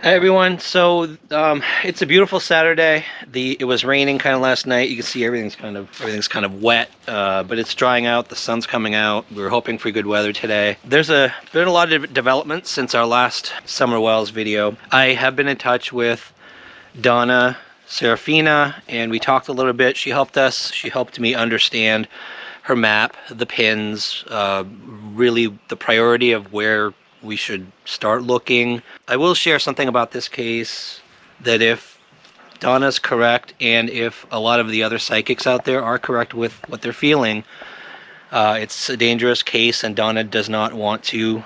Hey everyone, so it's a beautiful Saturday. It was raining kind of last night. You can see everything's kind of wet, but it's drying out. The sun's coming out. We were hoping for good weather today. Been a lot of developments since our last Summer Wells video. I have been in touch with Donna Serafina, and we talked a little bit. She helped us. She helped me understand her map, the pins, really the priority of where we should start looking. I will share something about this case that if Donna's correct and if a lot of the other psychics out there are correct with what they're feeling, it's a dangerous case and Donna does not want to.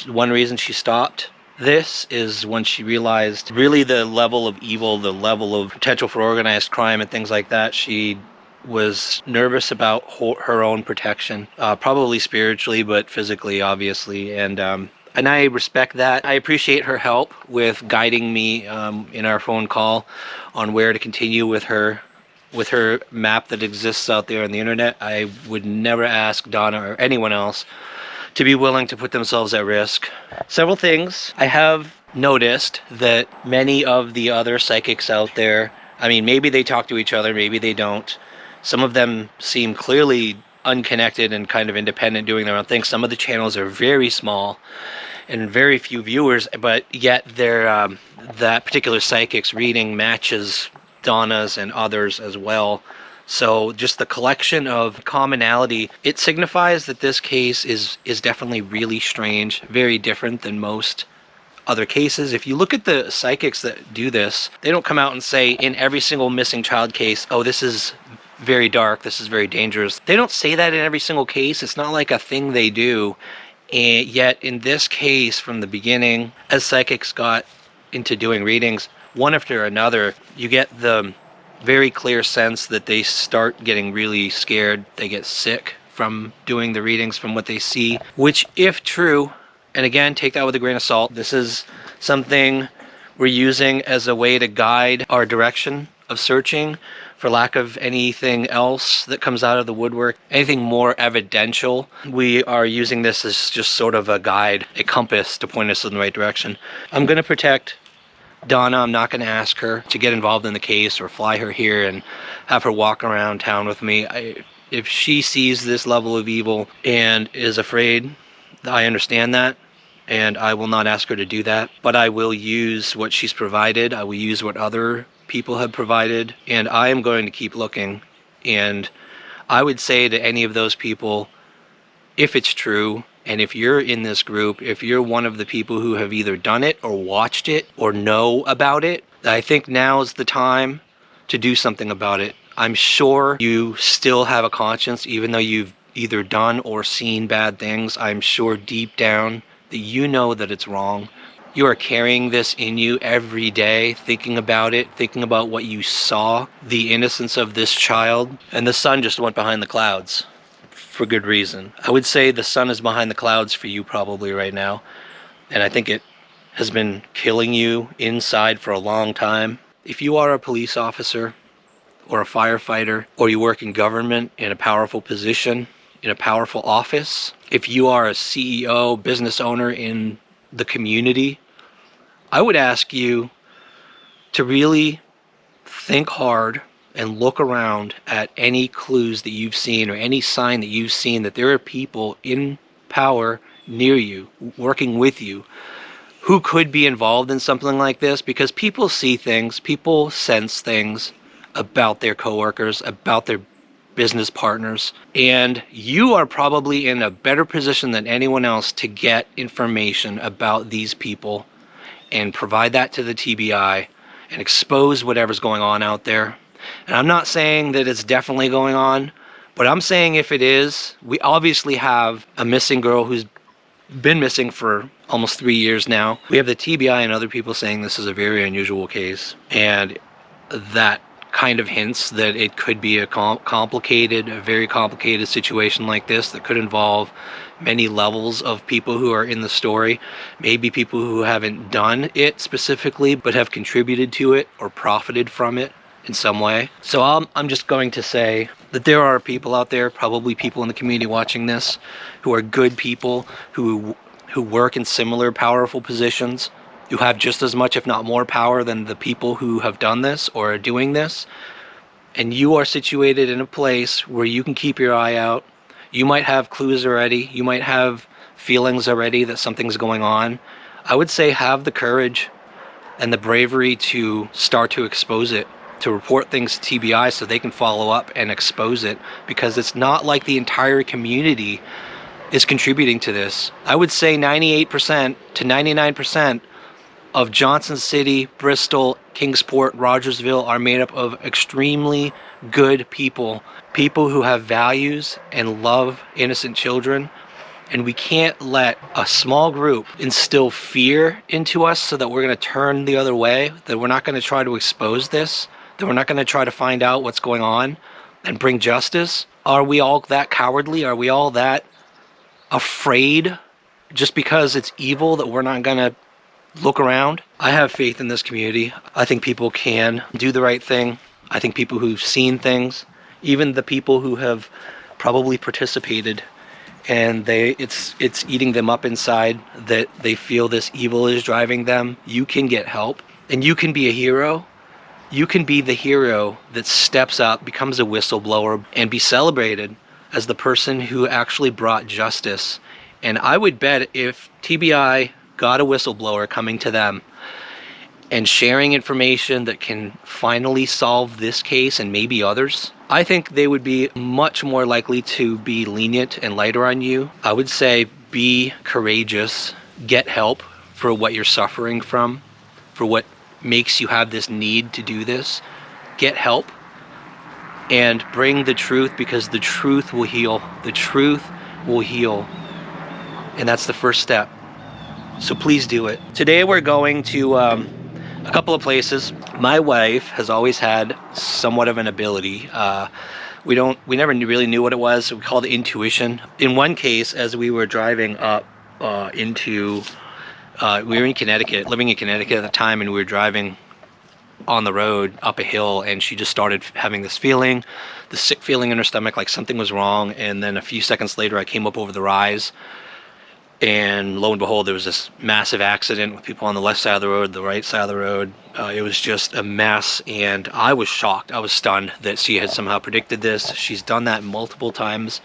One reason she stopped this is when she realized really the level of evil, the level of potential for organized crime and things like that. She was nervous about her own protection, probably spiritually, but physically, obviously. And I respect that. I appreciate her help with guiding me in our phone call on where to continue with her map that exists out there on the internet. I would never ask Donna or anyone else to be willing to put themselves at risk. Several things. I have noticed that many of the other psychics out there, I mean, maybe they talk to each other, maybe they don't. Some of them seem clearly unconnected and kind of independent, doing their own thing. Some of the channels are very small and very few viewers, but yet that particular psychic's reading matches Donna's and others as well. So just the collection of commonality, it signifies that this case is definitely really strange, very different than most other cases. If you look at the psychics that do this, they don't come out and say in every single missing child case, oh, this is very dark, this is very dangerous. They don't say that in every single case. It's not like a thing they do. And yet in this case, from the beginning, as psychics got into doing readings, one after another, you get the very clear sense that they start getting really scared. They get sick from doing the readings, from what they see, which, if true, and again, take that with a grain of salt, this is something we're using as a way to guide our direction of searching, for lack of anything else that comes out of the woodwork, anything more evidential. We are using this as just sort of a guide, a compass to point us in the right direction. I'm going to protect Donna. I'm not going to ask her to get involved in the case or fly her here and have her walk around town with me. If she sees this level of evil and is afraid, I understand that, and I will not ask her to do that. But I will use what she's provided. I will use what other people have provided, and I am going to keep looking. And I would say to any of those people, if it's true, and if you're in this group, if you're one of the people who have either done it or watched it or know about it, I think now is the time to do something about it. I'm sure you still have a conscience, even though you've either done or seen bad things. I'm sure deep down that you know that it's wrong. You are carrying this in you every day, thinking about it, thinking about what you saw, the innocence of this child. And the sun just went behind the clouds for good reason. I would say the sun is behind the clouds for you probably right now. And I think it has been killing you inside for a long time. If you are a police officer or a firefighter, or you work in government in a powerful position, in a powerful office, if you are a CEO, business owner in the community, I would ask you to really think hard and look around at any clues that you've seen or any sign that you've seen that there are people in power near you, working with you, who could be involved in something like this, because people see things, people sense things about their coworkers, about their business partners, and you are probably in a better position than anyone else to get information about these people and provide that to the TBI and expose whatever's going on out there. And I'm not saying that it's definitely going on, but I'm saying if it is, we obviously have a missing girl who's been missing for almost 3 years now. We have the TBI and other people saying this is a very unusual case, and that kind of hints that it could be a very complicated situation like this that could involve many levels of people who are in the story, maybe people who haven't done it specifically but have contributed to it or profited from it in some way. So I'm just going to say that there are people out there, probably people in the community watching this, who are good people, who work in similar powerful positions, You have just as much, if not more, power than the people who have done this or are doing this. And you are situated in a place where you can keep your eye out. You might have clues already. You might have feelings already that something's going on. I would say have the courage and the bravery to start to expose it, to report things to TBI so they can follow up and expose it, because it's not like the entire community is contributing to this. I would say 98% to 99% of Johnson City, Bristol, Kingsport, Rogersville are made up of extremely good people, people who have values and love innocent children. And we can't let a small group instill fear into us so that we're going to turn the other way, that we're not going to try to expose this, that we're not going to try to find out what's going on and bring justice. Are we all that cowardly? Are we all that afraid just because it's evil that we're not going to look around? I have faith in this community. I think people can do the right thing. I think people who've seen things, even the people who have probably participated and it's eating them up inside, that they feel this evil is driving them, you can get help and you can be a hero. You can be the hero that steps up, becomes a whistleblower, and be celebrated as the person who actually brought justice. And I would bet if TBI got a whistleblower coming to them and sharing information that can finally solve this case and maybe others, I think they would be much more likely to be lenient and lighter on you. I would say be courageous, get help for what you're suffering from, for what makes you have this need to do this. Get help and bring the truth, because the truth will heal. The truth will heal. And that's the first step. So please do it. Today we're going to a couple of places. My wife has always had somewhat of an ability. We never really knew what it was. We called it intuition. In one case, as we were driving up we were in Connecticut, living in Connecticut at the time, and we were driving on the road up a hill, and she just started having this feeling, the sick feeling in her stomach, like something was wrong. And then a few seconds later, I came up over the rise, and lo and behold, there was this massive accident with people on the left side of the road, the right side of the road. It was just a mess, and I was shocked. I was stunned that she had somehow predicted this. She's done that multiple times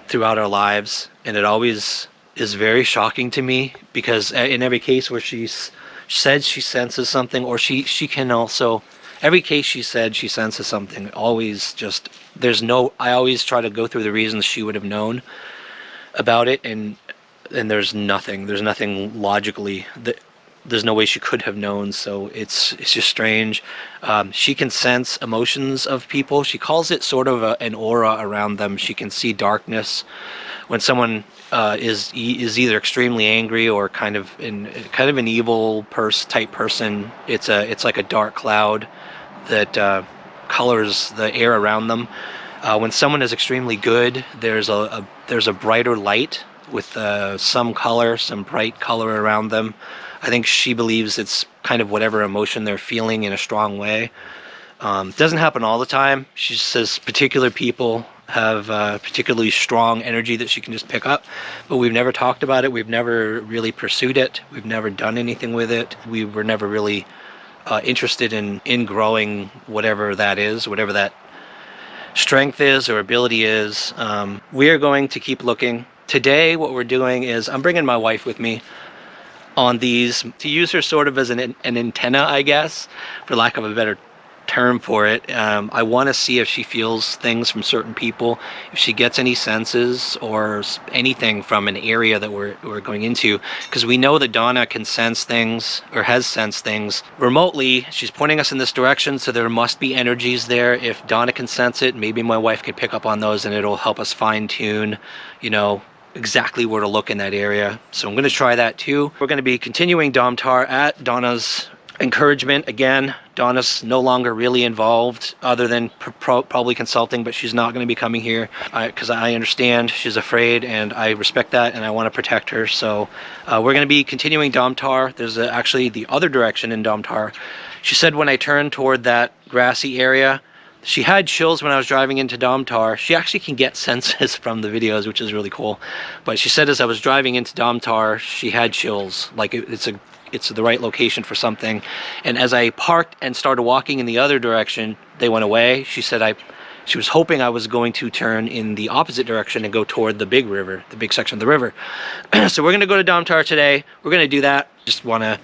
throughout our lives, and it always is very shocking to me, because in every case where she said she senses something, or she can also, every case she said she senses something, always just, I always try to go through the reasons she would have known about it, and there's nothing logically, there's no way she could have known. So it's just strange. She can sense emotions of people. She calls it sort of an aura around them. She can see darkness when someone is either extremely angry or kind of an evil type person. It's like a dark cloud that colors the air around them. When someone is extremely good, there's a brighter light with some bright color around them. I think she believes it's kind of whatever emotion they're feeling in a strong way. It doesn't happen all the time. She says particular people have particularly strong energy that she can just pick up, but we've never talked about it. We've never really pursued it. We've never done anything with it. We were never really interested in growing whatever that is, whatever that strength is or ability is. We are going to keep looking. Today, what we're doing is I'm bringing my wife with me on these to use her sort of as an antenna, I guess, for lack of a better term for it. I want to see if she feels things from certain people, if she gets any senses or anything from an area that we're going into, because we know that Donna can sense things, or has sensed things remotely. She's pointing us in this direction, so there must be energies there. If Donna can sense it, maybe my wife can pick up on those, and it'll help us fine tune, exactly where to look in that area. So I'm going to try that too. We're going to be continuing Domtar at Donna's encouragement. Again, Donna's no longer really involved other than probably consulting, but she's not going to be coming here because I understand she's afraid, and I respect that, and I want to protect her. So we're going to be continuing Domtar. There's actually the other direction in Domtar. She said when I turned toward that grassy area, she had chills when I was driving into Domtar. She actually can get senses from the videos, which is really cool. But she said as I was driving into Domtar, she had chills. Like it's it's the right location for something. And as I parked and started walking in the other direction, they went away. She said she was hoping I was going to turn in the opposite direction and go toward the big river, the big section of the river. So we're going to go to Domtar today. We're going to do that. Just want to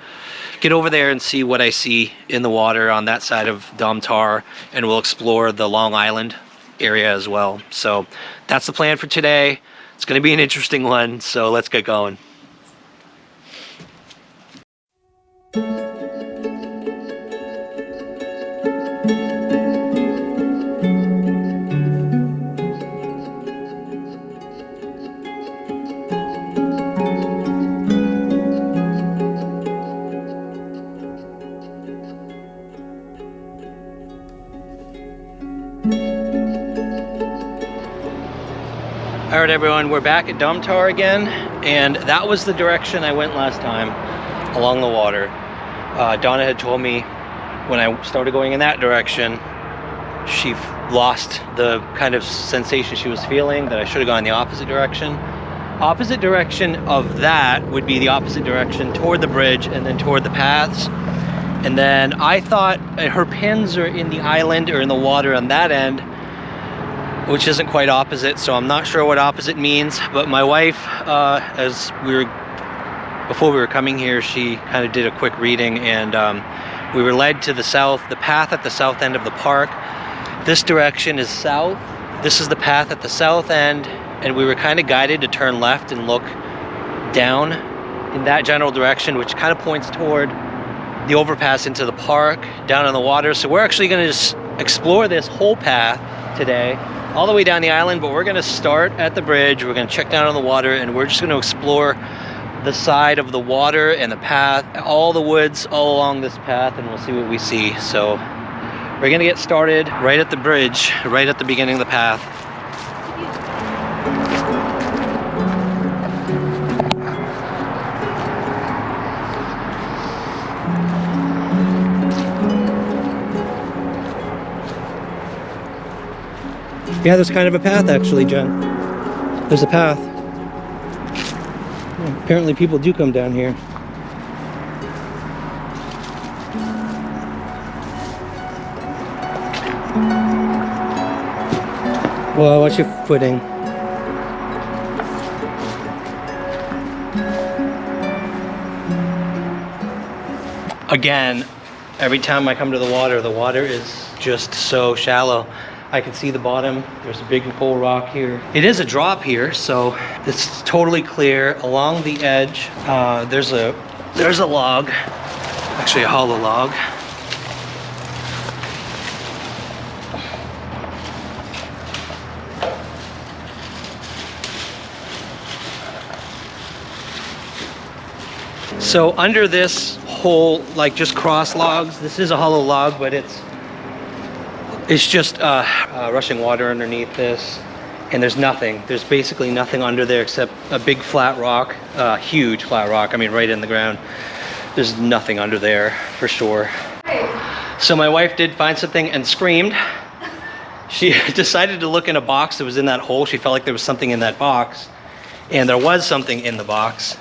get over there and see what I see in the water on that side of Domtar, and we'll explore the Long Island area as well. So that's the plan for today. It's going to be an interesting one, so let's get going. All right, everyone, we're back at Domtar again, and that was the direction I went last time, along the water. Donna had told me when I started going in that direction, she lost the kind of sensation she was feeling, that I should have gone the opposite direction. Opposite direction of that would be the opposite direction toward the bridge and then toward the paths. And then I thought her pins are in the island or in the water on that end, which isn't quite opposite, so I'm not sure what opposite means. But my wife, before we were coming here, she kind of did a quick reading, and we were led to the south, the path at the south end of the park. This direction is south. This is the path at the south end, and we were kind of guided to turn left and look down in that general direction, which kind of points toward the overpass into the park, down on the water. So we're actually going to just explore this whole path today, all the way down the island, but we're going to start at the bridge. We're going to check down on the water, and we're just going to explore the side of the water and the path, all the woods all along this path, and we'll see what we see. So we're going to get started right at the bridge, right at the beginning of the path. Yeah, there's kind of a path actually, Jen. There's a path. Apparently people do come down here. Whoa, watch your footing. Again, every time I come to the water is just so shallow. I can see the bottom. There's a big pole rock here. It is a drop here, so it's totally clear. Along the edge, there's a log, actually a hollow log. So under this whole, like just cross logs, this is a hollow log, but it's just rushing water underneath this, and there's nothing. There's basically nothing under there except a big flat rock, huge flat rock. I mean, right in the ground. There's nothing under there for sure. So my wife did find something and screamed. She decided to look in a box that was in that hole. She felt like there was something in that box, and there was something in the box.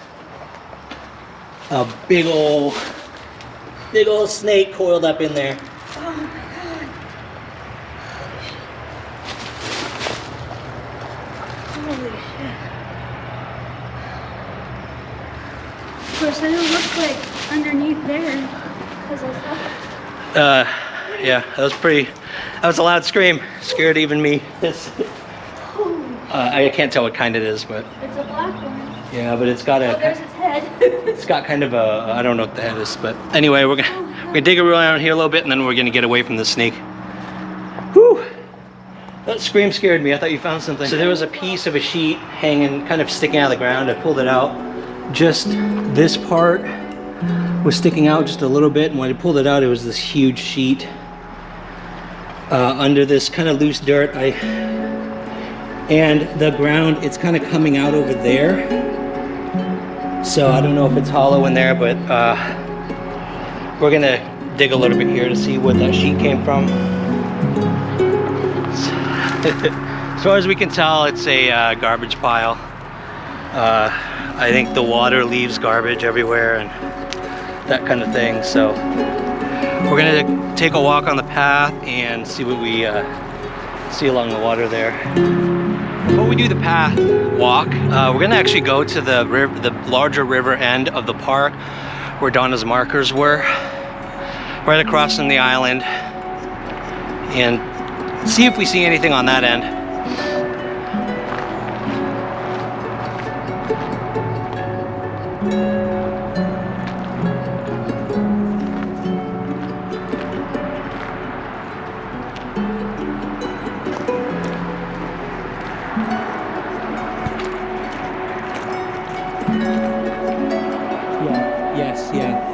A big old snake coiled up in there. Of course, it didn't look like underneath there. Yeah, that was a loud scream. Scared even me. I can't tell what kind it is, but. It's a black one. Yeah, but it's got Oh, there's its head. It's got kind of a, I don't know what the head is, but anyway, we're gonna dig around here a little bit, and then we're gonna get away from the snake. Whew! That scream scared me. I thought you found something. So there was a piece of a sheet hanging, kind of sticking out of the ground. I pulled it out. Just this part was sticking out just a little bit, and when I pulled it out, it was this huge sheet under this kind of loose dirt. And the ground, it's kind of coming out over there. So I don't know if it's hollow in there, but we're gonna dig a little bit here to see where that sheet came from. As far as we can tell, it's a garbage pile. I think the water leaves garbage everywhere, and that kind of thing. So we're gonna take a walk on the path and see what we see along the water there. Before we do the path walk, we're gonna actually go to the larger river end of the park where Donna's markers were, right across from the island, and see if we see anything on that end. Yeah, yes, yeah.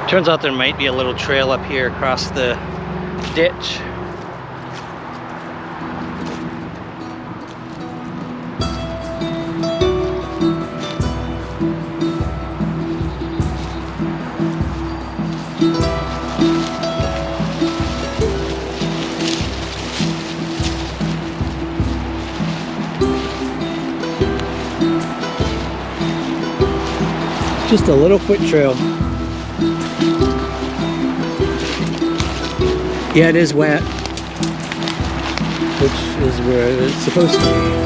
Turns out there might be a little trail up here across the ditch. Just a little foot trail. Yeah, it is wet, which is where it's supposed to be.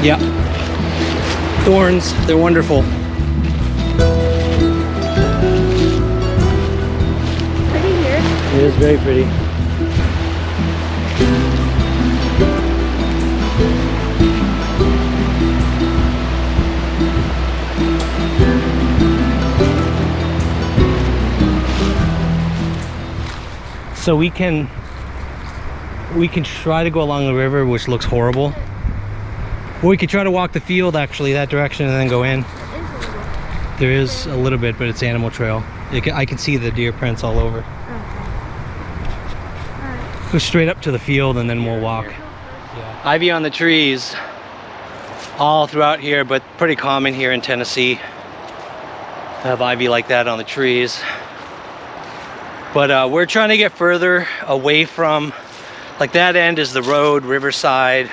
Yeah. Thorns, they're wonderful. Pretty here. It is very pretty. So we can try to go along the river, which looks horrible. Or we could try to walk the field actually that direction and then go in. There is a little bit, but it's animal trail. I can see the deer prints all over. Go straight up to the field and then we'll walk. Yeah. Ivy on the trees all throughout here, but pretty common here in Tennessee to have ivy like that on the trees. But we're trying to get further away from, like that end is the road, riverside.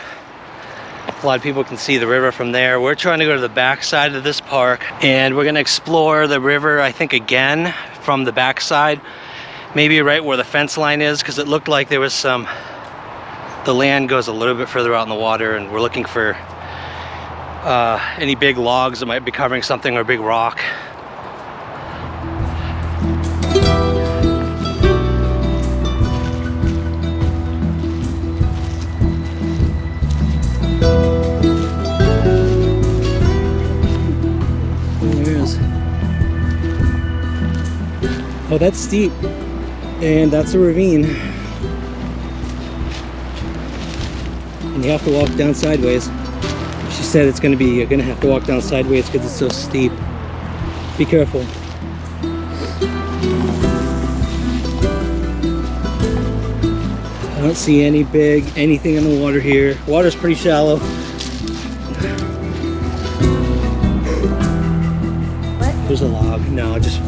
A lot of people can see the river from there. We're trying to go to the back side of this park and we're going to explore the river, I think, again from the back side. Maybe right where the fence line is, because it looked like there was some, the land goes a little bit further out in the water, and we're looking for any big logs that might be covering something or a big rock. Oh, that's steep, and that's a ravine, and you have to walk down sideways. She said it's going to be, you're going to have to walk down sideways because it's so steep. Be careful. I don't see anything in the water here. Water's pretty shallow. What? There's a log. No, just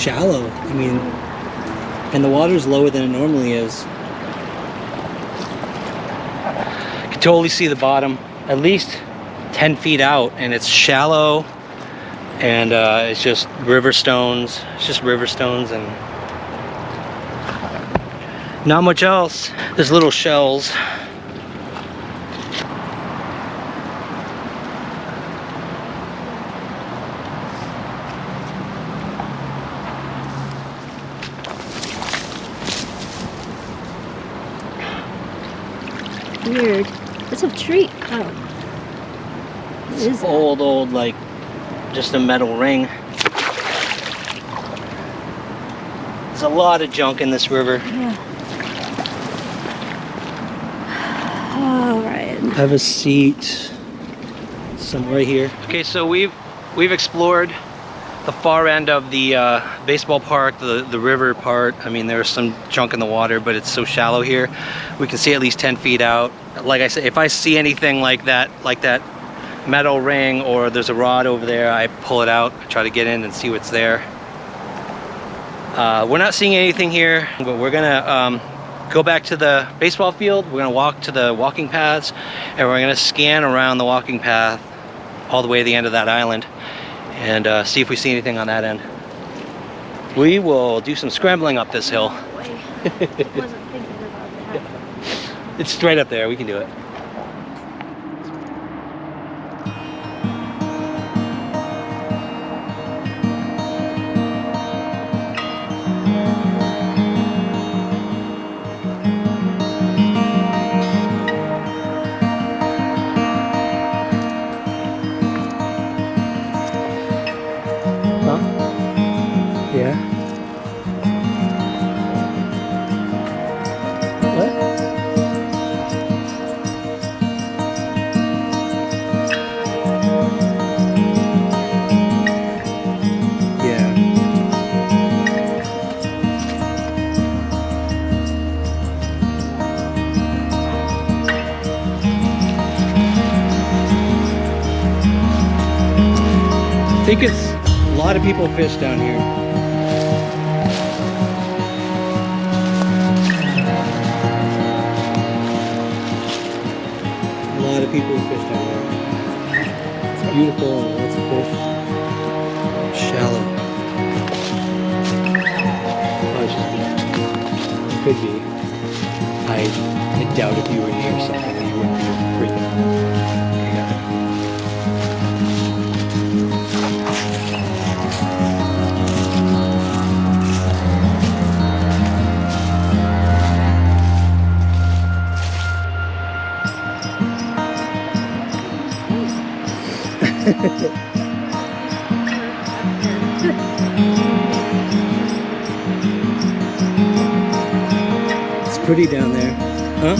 shallow. I mean, And the water's lower than it normally is. You can totally see the bottom, at least 10 feet out, and it's shallow, and it's just river stones. It's just river stones and not much else. There's little shells. Weird. It's a tree. Oh. What is that? Old, like, just a metal ring. There's a lot of junk in this river. Yeah. All right. Have a seat somewhere here. Okay, so we've explored the far end of the baseball park, the river part. I mean, there's some junk in the water, but it's so shallow here. We can see at least 10 feet out. Like I said, if I see anything like that metal ring, or there's a rod over there, I pull it out, I try to get in and see what's there. We're not seeing anything here, but we're gonna go back to the baseball field. We're gonna walk to the walking paths, and we're gonna scan around the walking path all the way to the end of that island, and see if we see anything on that end. We will do some scrambling up this hill. Oh, boy. Wasn't thinking about that. It's straight up there, we can do it. Huh? Yeah. What? Yeah. I think it's a lot of people fish down here. A lot of people fish down here. It's beautiful and lots of fish. Shallow. Oh, it's just it could be. I doubt if you were near something that you wouldn't be freaking out. It's pretty down there. Huh?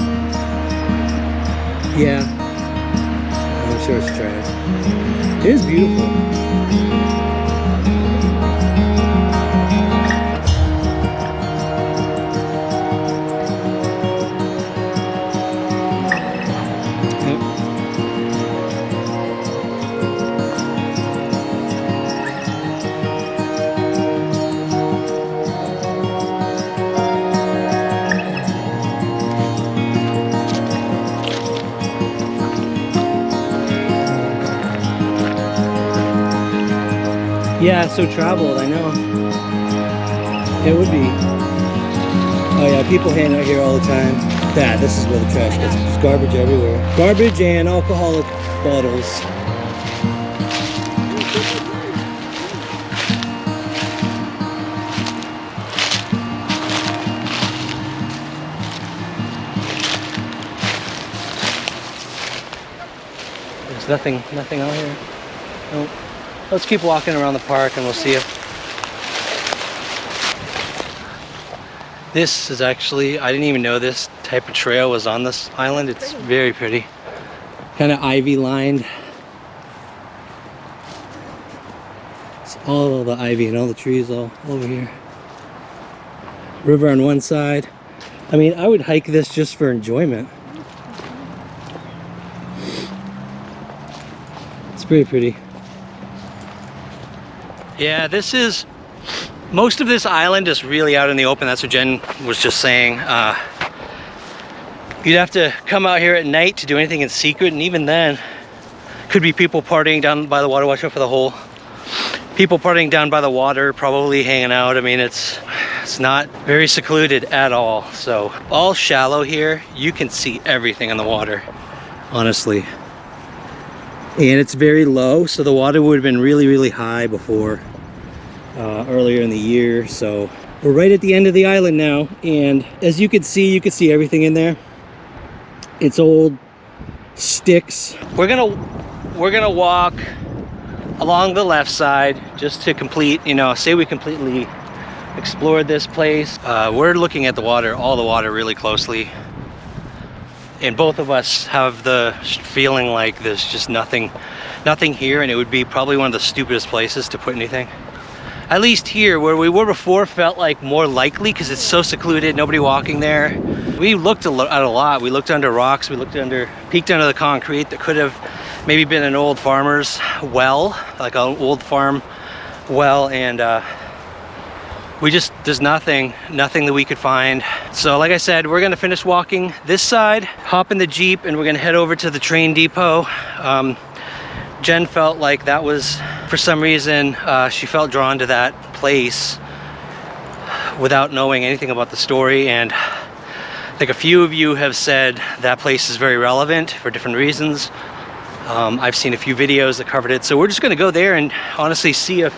Yeah. I'm sure it's trash. It is beautiful. Yeah, so traveled, I know. It would be. Oh yeah, people hang out here all the time. Yeah, this is where the trash gets. There's garbage everywhere. Garbage and alcoholic bottles. There's nothing out here. Nope. Let's keep walking around the park and we'll see if this is actually, I didn't even know this type of trail was on this island. It's very pretty. Kind of ivy lined. It's all the ivy and all the trees all over here. River on one side. I mean, I would hike this just for enjoyment. It's pretty pretty. Yeah, this is Most of this island is really out in the open. That's what Jen was just saying. You'd have to come out here at night to do anything in secret, and even then, could be people partying down by the water. Watch out for the hole. People partying down by the water, probably hanging out. I mean, it's not very secluded at all. So all shallow here. You can see everything in the water, honestly. And it's very low, so the water would have been really, really high before earlier in the year. So we're right at the end of the island now, and as you can see everything in there. It's old sticks. We're gonna walk along the left side just to complete, say we completely explored this place. We're looking at the water, all the water, really closely, and both of us have the feeling like there's just nothing here, and it would be probably one of the stupidest places to put anything. At least here, where we were before, felt like more likely because it's so secluded, nobody walking there. We looked at a lot. We looked under rocks, peeked under the concrete that could have maybe been an old farmer's well, like an old farm well, and there's nothing that we could find. So like I said, we're gonna finish walking this side, hop in the Jeep, and we're gonna head over to the train depot. Jen felt like that was, for some reason, she felt drawn to that place without knowing anything about the story, and I think a few of you have said that place is very relevant for different reasons. I've seen a few videos that covered it, so we're just gonna go there and honestly see if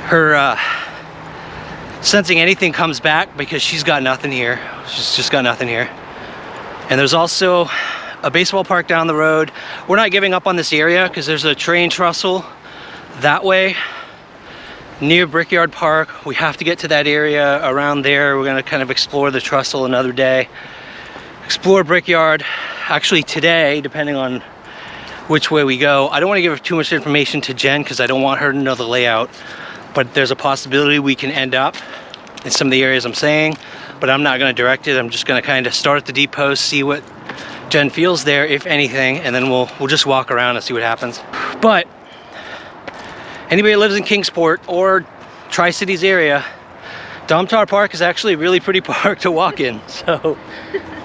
her sensing anything comes back, because she's got nothing here. She's just got nothing here. And there's also a baseball park down the road. We're not giving up on this area because there's a train trestle that way near Brickyard Park. We have to get to that area around there. We're gonna kind of explore the trestle another day, explore Brickyard actually today, depending on which way we go. I don't want to give too much information to Jen because I don't want her to know the layout, but there's a possibility we can end up in some of the areas I'm saying, but I'm not going to direct it. I'm just going to kind of start at the depot, see what Jen feels there, if anything, and then we'll just walk around and see what happens. But anybody that lives in Kingsport or Tri-Cities area, Domtar Park is actually a really pretty park to walk in. So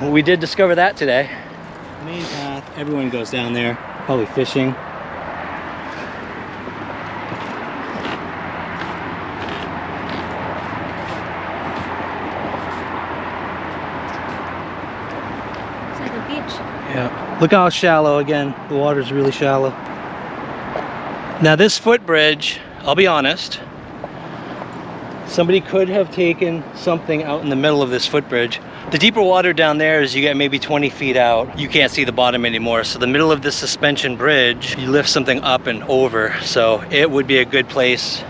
we did discover that today. Main path, everyone goes down there, probably fishing. It's like a beach. Yeah, look how shallow, again, the water's really shallow. Now this footbridge, I'll be honest, somebody could have taken something out in the middle of this footbridge. The deeper water down there, as you get maybe 20 feet out, you can't see the bottom anymore. So the middle of this suspension bridge, you lift something up and over. So it would be a good place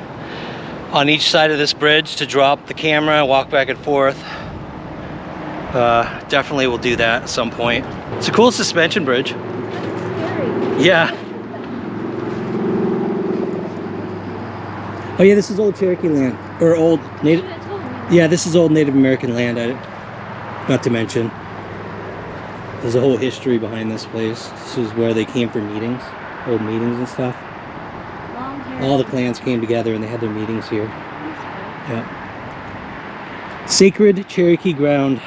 on each side of this bridge to drop the camera, walk back and forth. Definitely will do that at some point. It's a cool suspension bridge. Yeah. Oh yeah, this is old Cherokee land, or old Native. Yeah, this is old Native American land. Not to mention, there's a whole history behind this place. This is where they came for meetings, old meetings and stuff. All the clans came together and they had their meetings here. Yeah. Sacred Cherokee ground.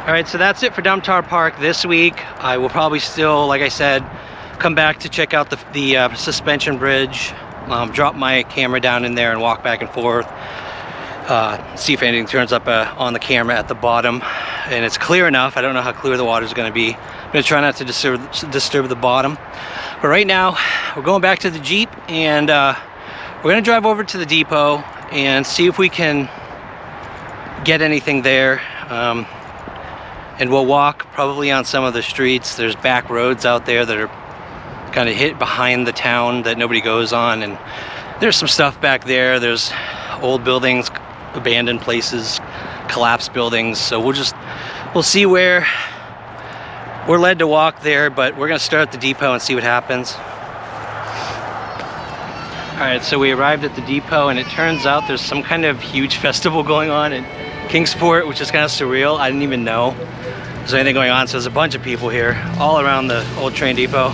All right, so that's it for Domtar Park this week. I will probably still, like I said, come back to check out the suspension bridge, drop my camera down in there and walk back and forth. See if anything turns up on the camera at the bottom, and it's clear enough. I don't know how clear the water is going to be. I'm going to try not to disturb the bottom, but right now we're going back to the Jeep, and we're going to drive over to the depot and see if we can get anything there, and we'll walk probably on some of the streets. There's back roads out there that are kind of hit behind the town that nobody goes on, and there's some stuff back there. There's old buildings, abandoned places, collapsed buildings. So we'll see where we're led to walk there, but we're gonna start at the depot and see what happens. All right, so we arrived at the depot, and it turns out there's some kind of huge festival going on in Kingsport, which is kind of surreal. I didn't even know there's anything going on. So there's a bunch of people here all around the old train depot.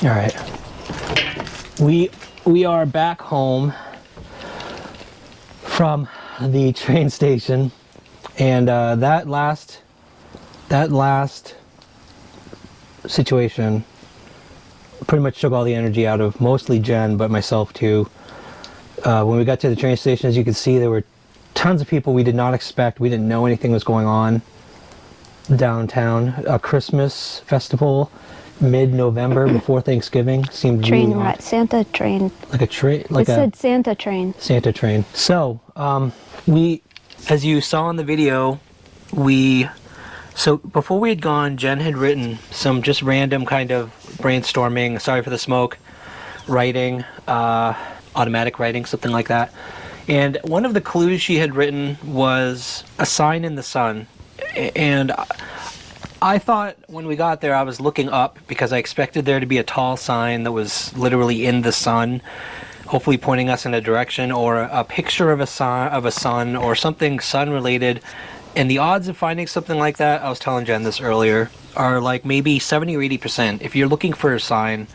All right. We are back home from the train station, and that last situation pretty much took all the energy out of mostly Jen, but myself too. When we got to the train station, as you can see, there were tons of people we did not expect. We didn't know anything was going on downtown. A Christmas festival mid-November before Thanksgiving seemed Train really ride, Santa train. like a train, It said Santa train. Santa train. So, as you saw in the video, so before we had gone, Jen had written some just random kind of brainstorming, sorry for the smoke, writing, automatic writing, something like that. And one of the clues she had written was a sign in the sun. And I thought when we got there, I was looking up because I expected there to be a tall sign that was literally in the sun, hopefully pointing us in a direction, or a picture of a sun or something sun related. And the odds of finding something like that, I was telling Jen this earlier, are like maybe 70 or 80%. If you're looking for a sign,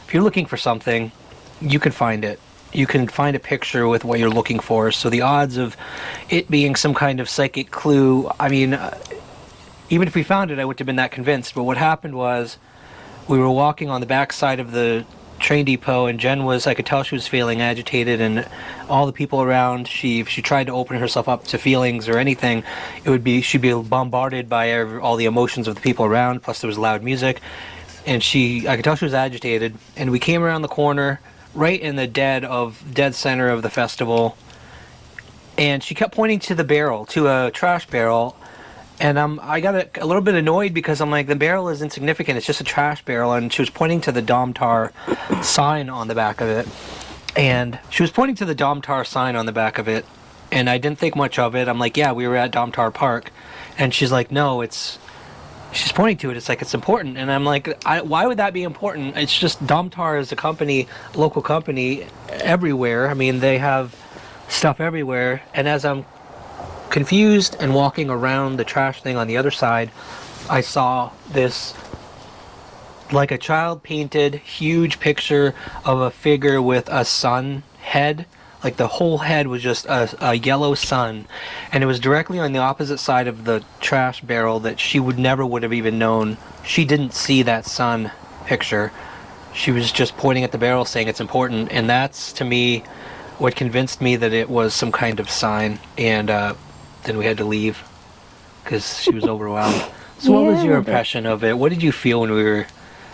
if you're looking for something, you can find it. You can find a picture with what you're looking for. So the odds of it being some kind of psychic clue, I mean, even if we found it, I wouldn't have been that convinced. But what happened was we were walking on the back side of the train depot, and Jen was, I could tell she was feeling agitated, and all the people around, if she tried to open herself up to feelings or anything, she'd be bombarded by all the emotions of the people around, plus there was loud music, and I could tell she was agitated. And we came around the corner, right in the dead center of the festival, and she kept pointing to a trash barrel. And I got a little bit annoyed because I'm like, the barrel is insignificant. It's just a trash barrel. And she was pointing to the Domtar sign on the back of it. And I didn't think much of it. I'm like, yeah, we were at Domtar Park. And she's like, no, she's pointing to it. It's like, it's important. And I'm like, why would that be important? It's just Domtar is a company, local company everywhere. I mean, they have stuff everywhere. And as I'm confused and walking around the trash thing on the other side, I saw this, like a child painted huge picture of a figure with a sun head. Like the whole head was just a yellow sun, and it was directly on the opposite side of the trash barrel that she would have even known. She didn't see that sun picture. She was just pointing at the barrel saying it's important, and that's to me what convinced me that it was some kind of sign. And then we had to leave because she was overwhelmed. So what was your impression of it? What did you feel when we were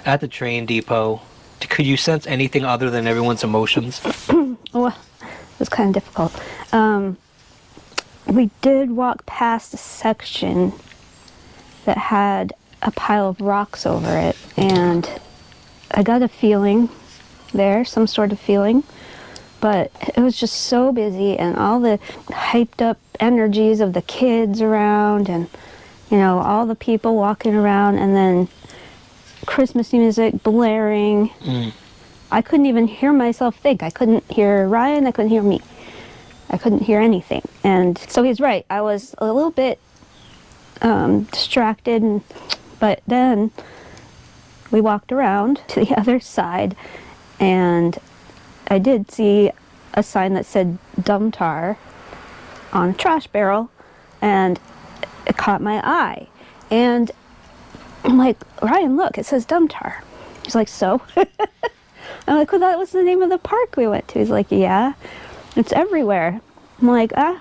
at the train depot? Could you sense anything other than everyone's emotions? Well, it was kind of difficult. We did walk past a section that had a pile of rocks over it, and I got a feeling there, some sort of feeling. But it was just so busy, and all the hyped up energies of the kids around, and all the people walking around, and then Christmas music blaring. I couldn't even hear myself think. I couldn't hear Ryan, I couldn't hear me. I couldn't hear anything. And so he's right, I was a little bit distracted, but then we walked around to the other side, and I did see a sign that said Domtar on a trash barrel, and it caught my eye. And I'm like, Ryan, look, it says Domtar. He's like, so? I'm like, well, that was the name of the park we went to. He's like, yeah, it's everywhere. I'm like, I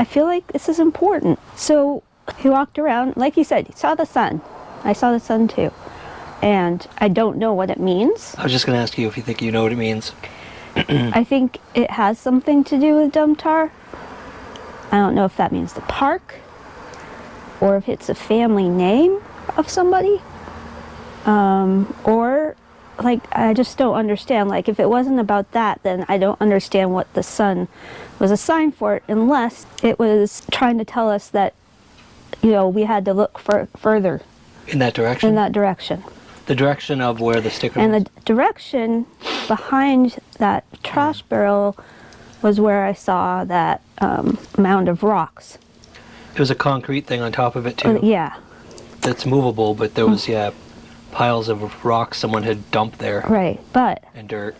feel like this is important. So he walked around, like he said, he saw the sun. I saw the sun too. And I don't know what it means. I was just going to ask you if you think you know what it means. I think it has something to do with Domtar. I don't know if that means the park, or if it's a family name of somebody, or like, I just don't understand. Like, if it wasn't about that, then I don't understand what the sun was a sign for, unless it was trying to tell us that, we had to look further. In that direction? In that direction. The direction of where the sticker and was? The direction behind that trash barrel was where I saw that mound of rocks. It was a concrete thing on top of it too. Yeah. That's movable, but there was, piles of rocks someone had dumped there. Right, but And dirt.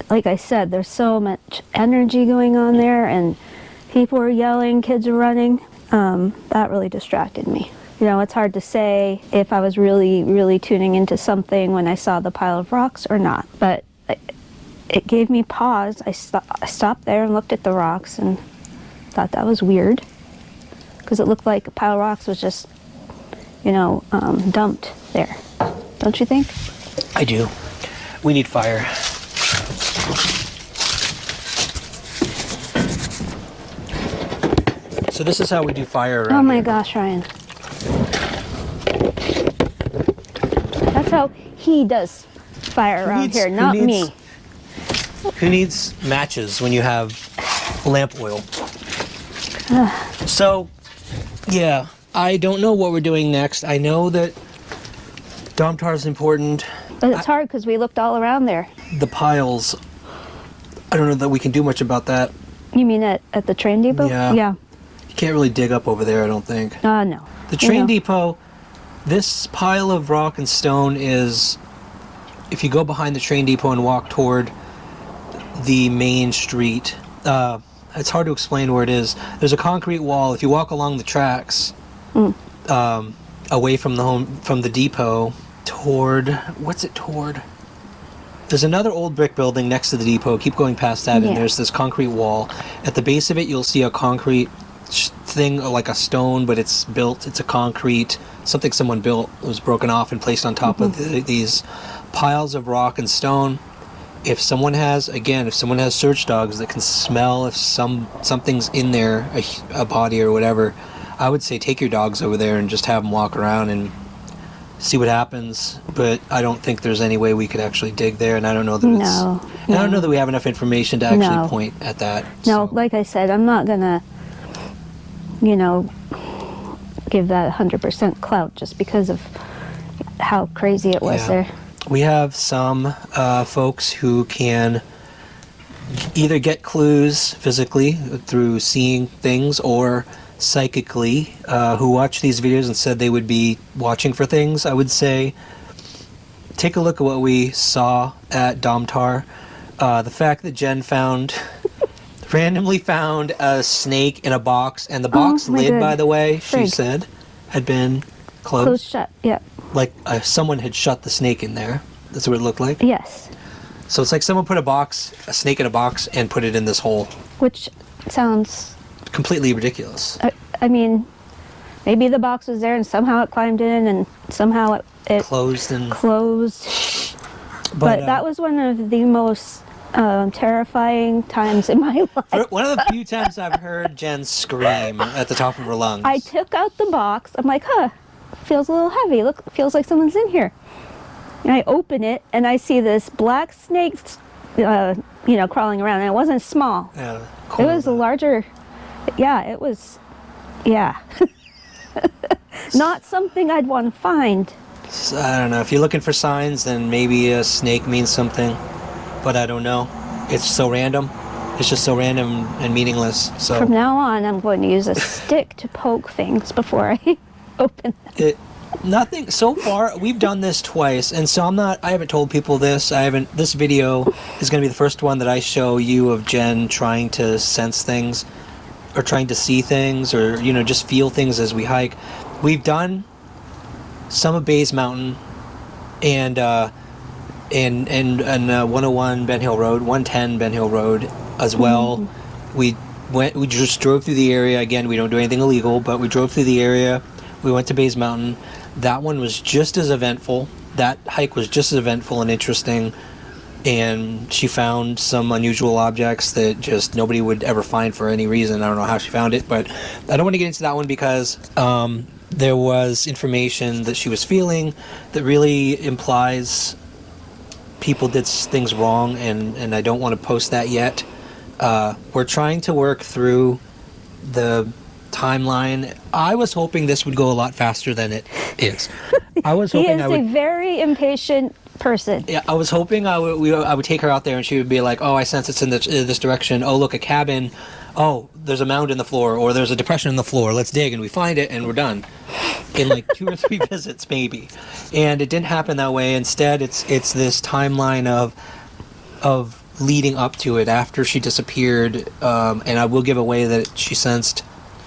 like I said, there's so much energy going on there, and people are yelling, kids are running. That really distracted me. You know, it's hard to say if I was really tuning into something when I saw the pile of rocks or not, but it gave me pause. I stopped there and looked at the rocks and thought that was weird, because it looked like a pile of rocks was just, you know, dumped there. Don't you think? I do. We need fire. So this is how we do fire around Oh my here. gosh, Ryan. That's how he does fire around here, not me. Who needs matches when you have lamp oil? So, yeah, I don't know what we're doing next. I know that Domtar is important. But it's hard because we looked all around there. The piles, I don't know that we can do much about that. You mean at the train depot? Yeah. Yeah. You can't really dig up over there, I don't think. No. The train depot, this pile of rock and stone is, if you go behind the train depot and walk toward the main street, it's hard to explain where it is. There's a concrete wall. If you walk along the tracks, away from the depot, what's it toward? There's another old brick building next to the depot. Keep going past that, and there's this concrete wall. At the base of it, you'll see a concrete thing, like a stone, but it's built. It's a concrete, something someone built. It was broken off and placed on top of these piles of rock and stone. If someone has search dogs that can smell if something's in there, a body or whatever, I would say take your dogs over there and just have them walk around and see what happens. But I don't think there's any way we could actually dig there, and I don't know that I don't know that we have enough information to actually point at that. No, like I said, I'm not gonna, give that 100% clout just because of how crazy it was there. We have some folks who can either get clues physically through seeing things, or psychically, who watch these videos and said they would be watching for things. I would say take a look at what we saw at Domtar. The fact that Jen randomly found a snake in a box, and the box lid, by the way, she said, had been closed. Closed shut, yeah. Like someone had shut the snake in there. That's what it looked like? Yes. So it's like someone put a snake in a box and put it in this hole. Which sounds completely ridiculous. I mean, maybe the box was there and somehow it climbed in and somehow it closed. But that was one of the most terrifying times in my life. One of the few times I've heard Jen scream at the top of her lungs. I took out the box. I'm like, feels a little heavy. Look, feels like someone's in here. And I open it and I see this black snake, crawling around. And it wasn't small. Yeah, it was a larger. Yeah, it was. Yeah. Not something I'd want to find. So, I don't know. If you're looking for signs, then maybe a snake means something. But I don't know. It's so random. It's just so random and meaningless. So from now on, I'm going to use a stick to poke things before I open them. Nothing so far. We've done this twice, and so I haven't told people this. This video is going to be the first one that I show you of Jen trying to sense things, or trying to see things, or just feel things as we hike. We've done some of Bays Mountain, and 101 Ben Hill Road, 110 Ben Hill Road as well. We just drove through the area. Again, we don't do anything illegal, but we drove through the area. We went to Bays Mountain. That one was just as eventful. That hike was just as eventful and interesting. And she found some unusual objects that just nobody would ever find for any reason. I don't know how she found it, but I don't want to get into that one because there was information that she was feeling that really implies people did things wrong, and I don't want to post that yet. We're trying to work through the timeline. I was hoping this would go a lot faster than it is. I was hoping He is a very impatient person. Yeah, I was hoping I would take her out there and she would be like, oh, I sense it's in this direction. Oh, look, a cabin. Oh, there's a mound in the floor, or there's a depression in the floor. Let's dig, and we find it, and we're done. In like 2 or 3 visits, maybe. And it didn't happen that way. Instead, it's this timeline of leading up to it after she disappeared. And I will give away that she sensed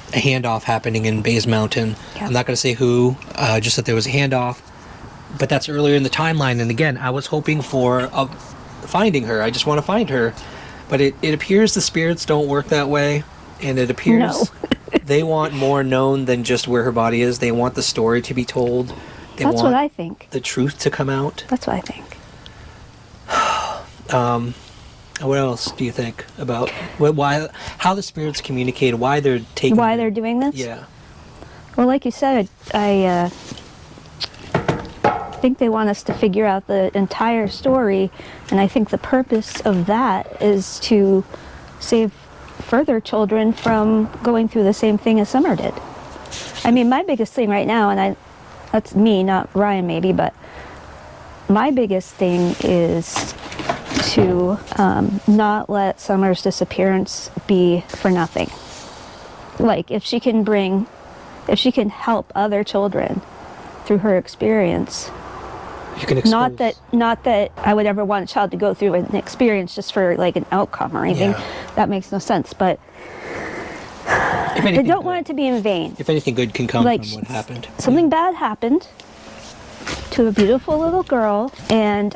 a handoff happening in Bays Mountain. Yeah. I'm not going to say who, just that there was a handoff. But that's earlier in the timeline. And again, I was hoping for finding her. I just want to find her. But it appears the spirits don't work that way. And it appears they want more known than just where her body is. They want the story to be told. They That's want what I think. the truth to come out. That's what I think. What else do you think about how the spirits communicate, why they're taking... Why they're doing this? Yeah. Well, like you said, I think they want us to figure out the entire story, and I think the purpose of that is to save further children from going through the same thing as Summer did. I mean, my biggest thing right now, and that's me, not Ryan maybe, but my biggest thing is to not let Summer's disappearance be for nothing. Like, if she can help other children through her experience, You can expose... not that I would ever want a child to go through an experience just for like an outcome or anything. Yeah. That makes no sense. But If I anything don't good- want it to be in vain. If anything good can come Like, from what happened. Something bad happened to a beautiful little girl, and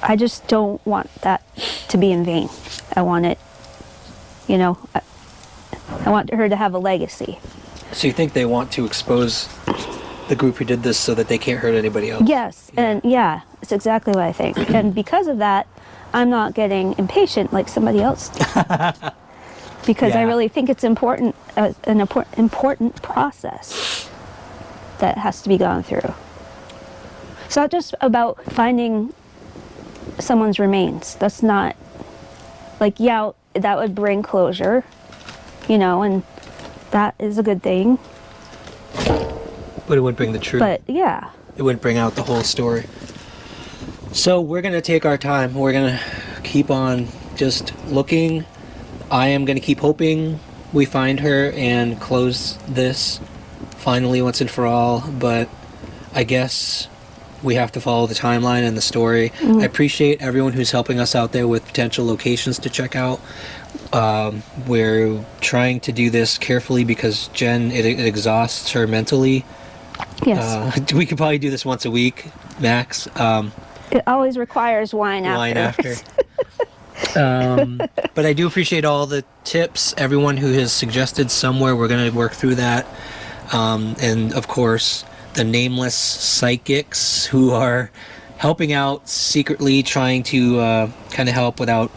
I just don't want that to be in vain. I want it, I want her to have a legacy. So you think they want to expose the group who did this so that they can't hurt anybody else? Yes, and yeah, it's exactly what I think. And because of that, I'm not getting impatient like somebody else did. Because I Yeah. really think it's important, an important process that has to be gone through. It's not just about finding someone's remains. That's not, like, yeah, that would bring closure, and that is a good thing. But it would bring the truth. But yeah, It would bring out the whole story. So we're going to take our time. We're going to keep on just looking. I am going to keep hoping we find her and close this finally once and for all. But I guess we have to follow the timeline and the story. I appreciate everyone who's helping us out there with potential locations to check out. We're trying to do this carefully because Jen, it exhausts her mentally. yes. We could probably do this once a week, max. It always requires wine after. Wine after. But I do appreciate all the tips, everyone who has suggested somewhere. We're going to work through that. And of course, the nameless psychics who are helping out secretly, trying to kind of help without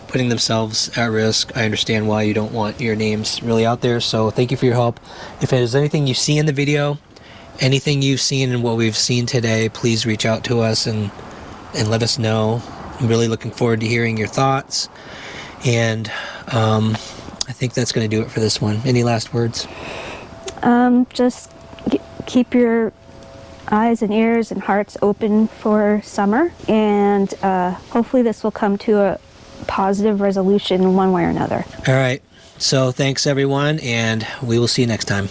putting themselves at risk. I understand why you don't want your names really out there, so thank you for your help. If there's anything you see in the video, anything you've seen in what we've seen today, please reach out to us and let us know. I'm really looking forward to hearing your thoughts. And I think that's going to do it for this one. Any last words? Just keep your eyes and ears and hearts open for Summer, and hopefully this will come to a positive resolution one way or another. All right. So thanks, everyone, and we will see you next time.